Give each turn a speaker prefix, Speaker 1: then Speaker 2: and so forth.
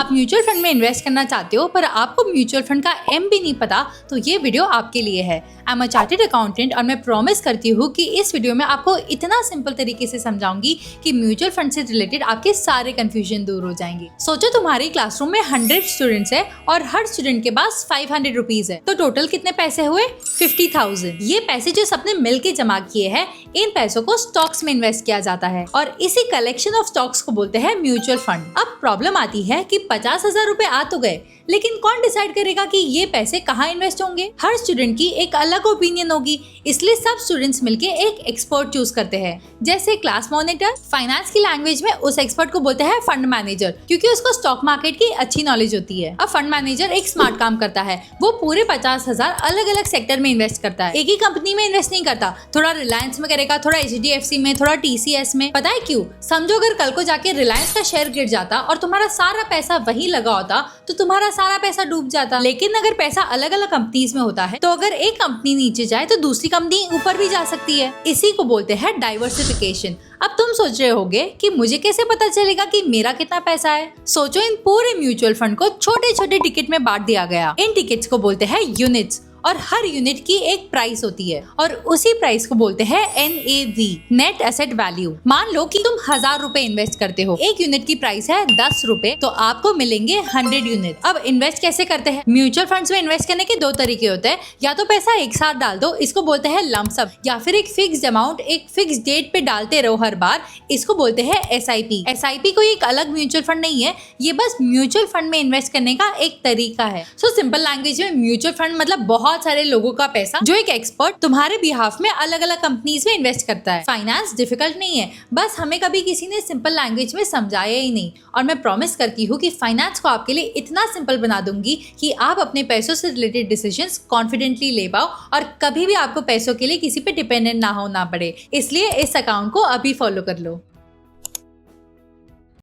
Speaker 1: आप mutual fund में invest करना चाहते हो पर आपको म्यूचुअल फंड का एम भी नहीं पता, तो ये वीडियो आपके लिए है। I am a chartered accountant और मैं प्रॉमिस करती हूँ कि इस वीडियो में आपको इतना सिंपल तरीके से समझाऊंगी कि म्यूचुअल फंड से रिलेटेड आपके सारे कंफ्यूजन दूर हो जाएंगे। सोचो तुम्हारी क्लासरूम में 100 स्टूडेंट्स है और हर स्टूडेंट के पास 500 रुपीज है, तो टोटल कितने पैसे हुए? 50,000। ये पैसे जो सबने मिलके जमा किए हैं, इन पैसों को स्टॉक्स में इन्वेस्ट किया जाता है और इसी कलेक्शन ऑफ स्टॉक्स को बोलते हैं म्यूचुअल फंड। अब प्रॉब्लम आती है कि 50,000 रुपए आ तो गए, लेकिन कौन डिसाइड करेगा कि ये पैसे कहाँ इन्वेस्ट होंगे? हर स्टूडेंट की एक अलग ओपिनियन होगी, इसलिए सब स्टूडेंट्स मिलके एक एक्सपर्ट चूज करते हैं। जैसे क्लास मॉनिटर, फाइनेंस की लैंग्वेज में उस एक्सपर्ट को बोलते हैं फंड मैनेजर, क्योंकि उसको स्टॉक मार्केट की अच्छी नॉलेज होती है। अब फंड मैनेजर एक स्मार्ट काम करता है, वो पूरे 50,000 अलग अलग सेक्टर में इन्वेस्ट करता है, एक ही कंपनी में इन्वेस्ट नहीं करता। थोड़ा रिलायंस में करेगा, थोड़ा HDFC में, थोड़ा TCS में। पता है क्यों? समझो अगर कल को जाके रिलायंस का शेयर गिर जाता और तुम्हारा सारा पैसा वही लगा होता तो तुम्हारा सारा पैसा डूब जाता। लेकिन अगर पैसा अलग अलग कंपनीज में होता है तो अगर एक कंपनी नीचे जाए तो दूसरी कंपनी ऊपर भी जा सकती है। इसी को बोलते हैं डाइवर्सिफिकेशन। अब तुम सोच रहे होगे कि मुझे कैसे पता चलेगा कि मेरा कितना पैसा है? सोचो, इन पूरे म्यूचुअल फंड को छोटे छोटे टिकट में बांट दिया गया। इन टिकट्स को बोलते हैं यूनिट्स और हर यूनिट की एक प्राइस होती है और उसी प्राइस को बोलते हैं NAV, नेट एसेट वैल्यू। मान लो कि तुम 1000 रुपए इन्वेस्ट करते हो, एक यूनिट की प्राइस है 10 रुपए, तो आपको मिलेंगे 100 यूनिट। अब इन्वेस्ट कैसे करते हैं? म्यूचुअल फंड्स में इन्वेस्ट करने के 2 तरीके होते हैं, या तो पैसा एक साथ डाल दो, इसको बोलते हैं लंप सम, या फिर एक फिक्स्ड अमाउंट एक फिक्स डेट पे डालते रहो हर बार, इसको बोलते हैं SIP। SIP कोई एक अलग म्यूचुअल फंड नहीं है, ये बस म्यूचुअल फंड में इन्वेस्ट करने का एक तरीका है। सो सिंपल लैंग्वेज में म्यूचुअल फंड मतलब बहुत सारे लोगों का पैसा जो एक एक्सपर्ट तुम्हारे बिहाफ में अलग अलग कंपनीज में इन्वेस्ट करता है। फाइनेंस डिफिकल्ट नहीं है, बस हमें कभी किसी ने सिंपल लैंग्वेज में समझाया ही नहीं। और मैं प्रॉमिस करती हूँ कि फाइनेंस को आपके लिए इतना सिंपल बना दूंगी कि आप अपने पैसों से रिलेटेड डिसीजंस कॉन्फिडेंटली ले पाओ और कभी भी आपको पैसों के लिए किसी पे डिपेंडेंट ना होना पड़े। इसलिए इस अकाउंट को अभी फॉलो कर लो।